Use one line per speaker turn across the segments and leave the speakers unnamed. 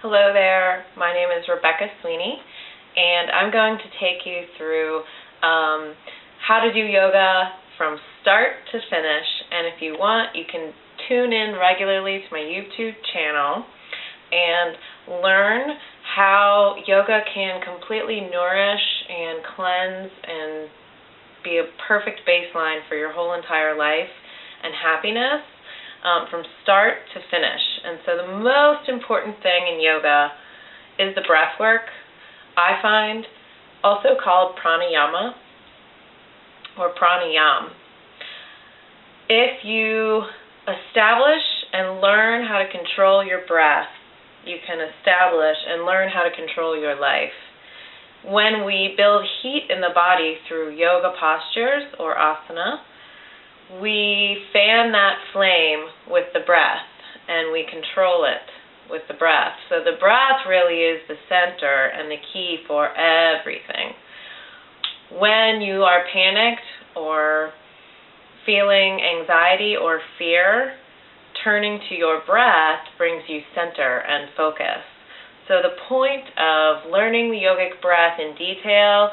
Hello there, my name is Rebecca Sweeney, and I'm going to take you through how to do yoga from start to finish. And if you want, you can tune in regularly to my YouTube channel and learn how yoga can completely nourish and cleanse and be a perfect baseline for your whole entire life and happiness. From start to finish. And so the most important thing in yoga is the breath work, I find, also called pranayama or pranayam. If you establish and learn how to control your breath, you can establish and learn how to control your life. When we build heat in the body through yoga postures or asana, we fan that flame with the breath, and we control it with the breath. So the breath really is the center and the key for everything. When you are panicked or feeling anxiety or fear, turning to your breath brings you center and focus. So the point of learning the yogic breath in detail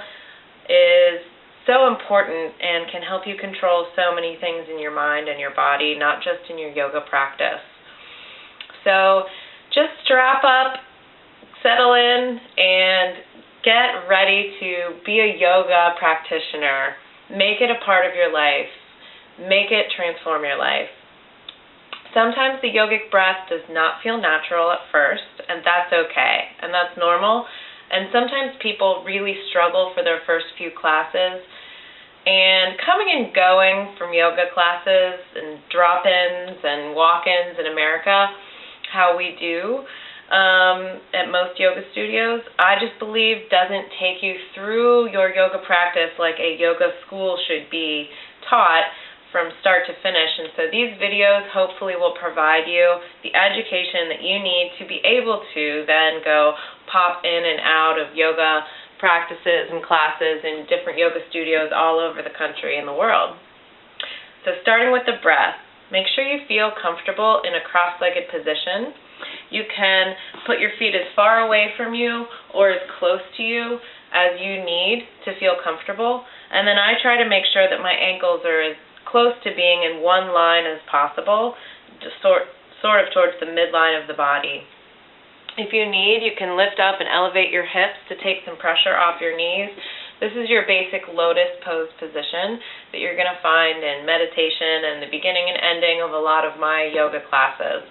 is so important and can help you control so many things in your mind and your body, not just in your yoga practice. So just strap up, settle in, and get ready to be a yoga practitioner. Make it a part of your life. Make it transform your life. Sometimes the yogic breath does not feel natural at first, and that's okay, and that's normal. And sometimes people really struggle for their first few classes. And coming and going from yoga classes and drop-ins and walk-ins in America, how we do at most yoga studios, I just believe doesn't take you through your yoga practice like a yoga school should be taught from start to finish. And so these videos hopefully will provide you the education that you need to be able to then go pop in and out of yoga practices and classes in different yoga studios all over the country and the world. So starting with the breath, make sure you feel comfortable in a cross-legged position. You can put your feet as far away from you or as close to you as you need to feel comfortable. And then I try to make sure that my ankles are as close to being in one line as possible, just sort of towards the midline of the body. If you need, you can lift up and elevate your hips to take some pressure off your knees. This is your basic lotus pose position that you're going to find in meditation and the beginning and ending of a lot of my yoga classes.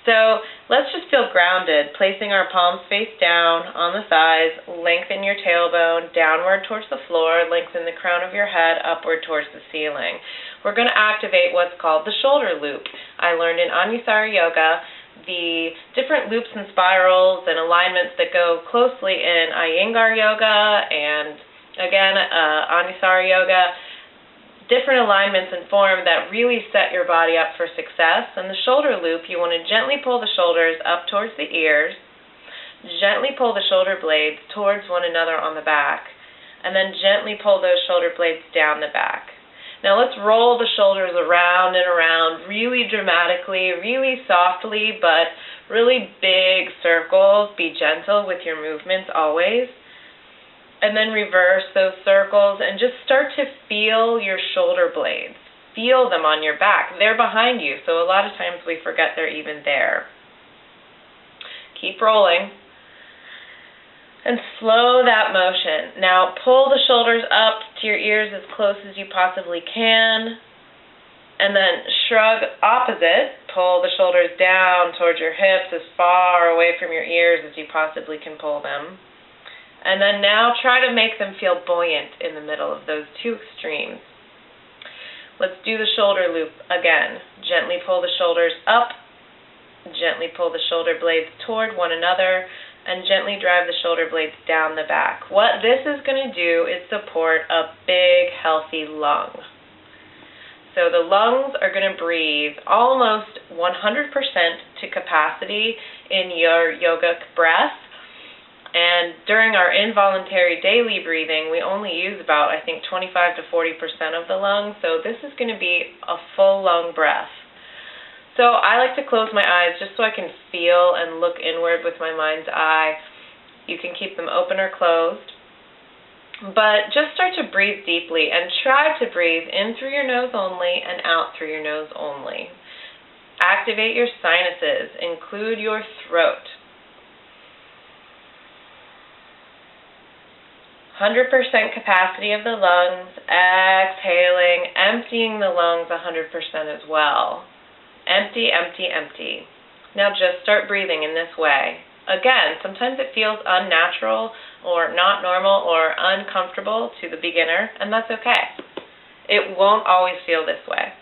So let's just feel grounded, placing our palms face down on the thighs, lengthen your tailbone downward towards the floor, lengthen the crown of your head upward towards the ceiling. We're going to activate what's called the shoulder loop. I learned in Anusara Yoga the different loops and spirals and alignments that go closely in Iyengar Yoga and, again, Anusara Yoga, different alignments and form that really set your body up for success. And the shoulder loop, you want to gently pull the shoulders up towards the ears, gently pull the shoulder blades towards one another on the back, and then gently pull those shoulder blades down the back. Now let's roll the shoulders around and around really dramatically, really softly, but really big circles. Be gentle with your movements always. And then reverse those circles and just start to feel your shoulder blades. Feel them on your back. They're behind you, so a lot of times we forget they're even there. Keep rolling. And slow that motion. Now pull the shoulders up to your ears as close as you possibly can. And then shrug opposite. Pull the shoulders down towards your hips as far away from your ears as you possibly can pull them. And then now try to make them feel buoyant in the middle of those two extremes. Let's do the shoulder loop again. Gently pull the shoulders up. Gently pull the shoulder blades toward one another. And gently drive the shoulder blades down the back. What this is going to do is support a big, healthy lung. So the lungs are going to breathe almost 100% to capacity in your yogic breath. And during our involuntary daily breathing, we only use about, I think, 25 to 40% of the lungs. So this is going to be a full lung breath. So I like to close my eyes just so I can feel and look inward with my mind's eye. You can keep them open or closed. But just start to breathe deeply and try to breathe in through your nose only and out through your nose only. Activate your sinuses. Include your throat. 100% capacity of the lungs. Exhaling, emptying the lungs 100% as well. Empty, empty, empty. Now just start breathing in this way. Again, sometimes it feels unnatural or not normal or uncomfortable to the beginner, and that's okay. It won't always feel this way.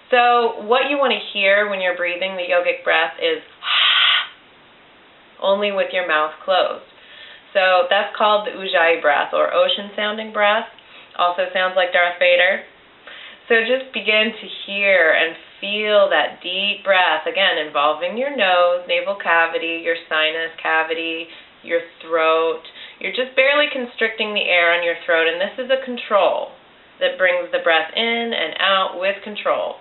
So what you want to hear when you're breathing the yogic breath is only with your mouth closed. So that's called the Ujjayi breath, or ocean-sounding breath. Also sounds like Darth Vader. So just begin to hear and feel that deep breath, again, involving your nose, navel cavity, your sinus cavity, your throat. You're just barely constricting the air on your throat, and this is a control that brings the breath in and out with control.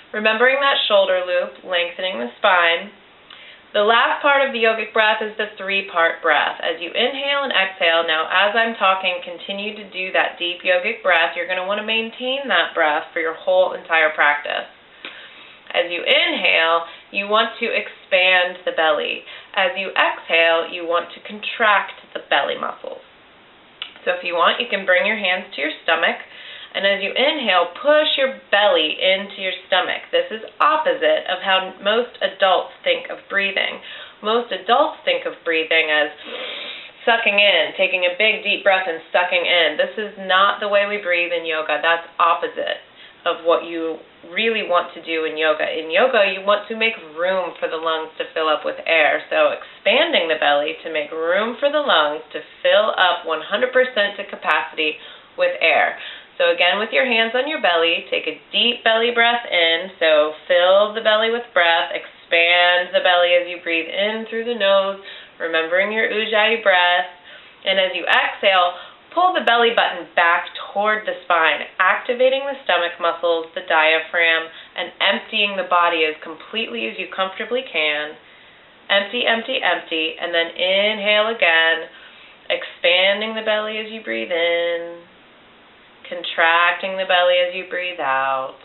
Remembering that shoulder loop, lengthening the spine. The last part of the yogic breath is the 3-part breath. As you inhale and exhale, now as I'm talking, continue to do that deep yogic breath. You're going to want to maintain that breath for your whole entire practice. As you inhale, you want to expand the belly. As you exhale, you want to contract the belly muscles. So if you want, you can bring your hands to your stomach. And as you inhale, push your belly into your stomach. This is opposite of how most adults think of breathing. Most adults think of breathing as sucking in, taking a big deep breath and sucking in. This is not the way we breathe in yoga. That's opposite of what you really want to do in yoga. In yoga, you want to make room for the lungs to fill up with air. So expanding the belly to make room for the lungs to fill up 100% to capacity with air. So again, with your hands on your belly, take a deep belly breath in. So fill the belly with breath. Expand the belly as you breathe in through the nose, remembering your Ujjayi breath. And as you exhale, pull the belly button back toward the spine, activating the stomach muscles, the diaphragm, and emptying the body as completely as you comfortably can. Empty, empty, empty, and then inhale again, expanding the belly as you breathe in. Contracting the belly as you breathe out.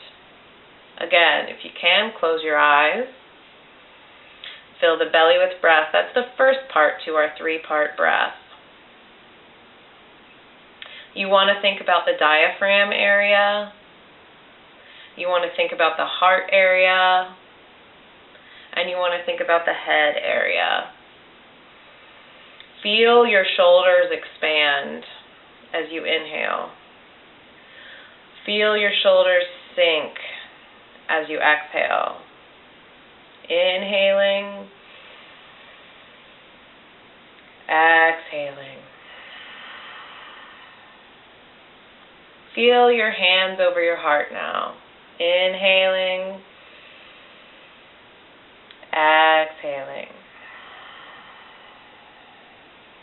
Again, if you can, close your eyes. Fill the belly with breath. That's the first part to our 3-part breath. You want to think about the diaphragm area. You want to think about the heart area. And you want to think about the head area. Feel your shoulders expand as you inhale. Feel your shoulders sink as you exhale. Inhaling, exhaling. Feel your hands over your heart now. Inhaling, exhaling.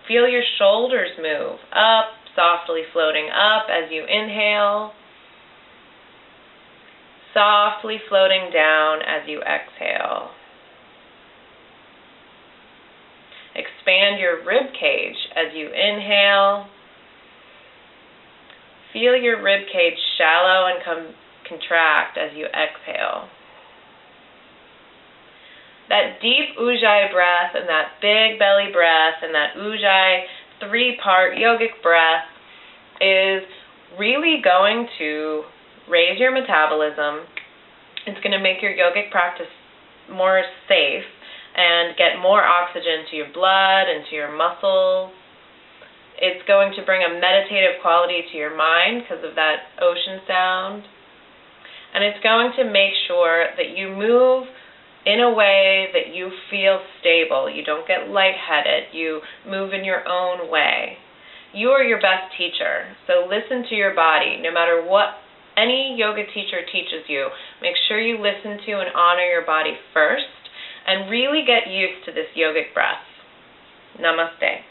Feel your shoulders move up, softly floating up as you inhale. Softly floating down as you exhale. Expand your rib cage as you inhale. Feel your rib cage shallow and contract as you exhale. That deep Ujjayi breath and that big belly breath and that Ujjayi 3-part yogic breath is really going to raise your metabolism. It's going to make your yogic practice more safe and get more oxygen to your blood and to your muscles. It's going to bring a meditative quality to your mind because of that ocean sound. And it's going to make sure that you move in a way that you feel stable. You don't get lightheaded. You move in your own way. You are your best teacher, so listen to your body. No matter what any yoga teacher teaches you, make sure you listen to and honor your body first, and really get used to this yogic breath. Namaste.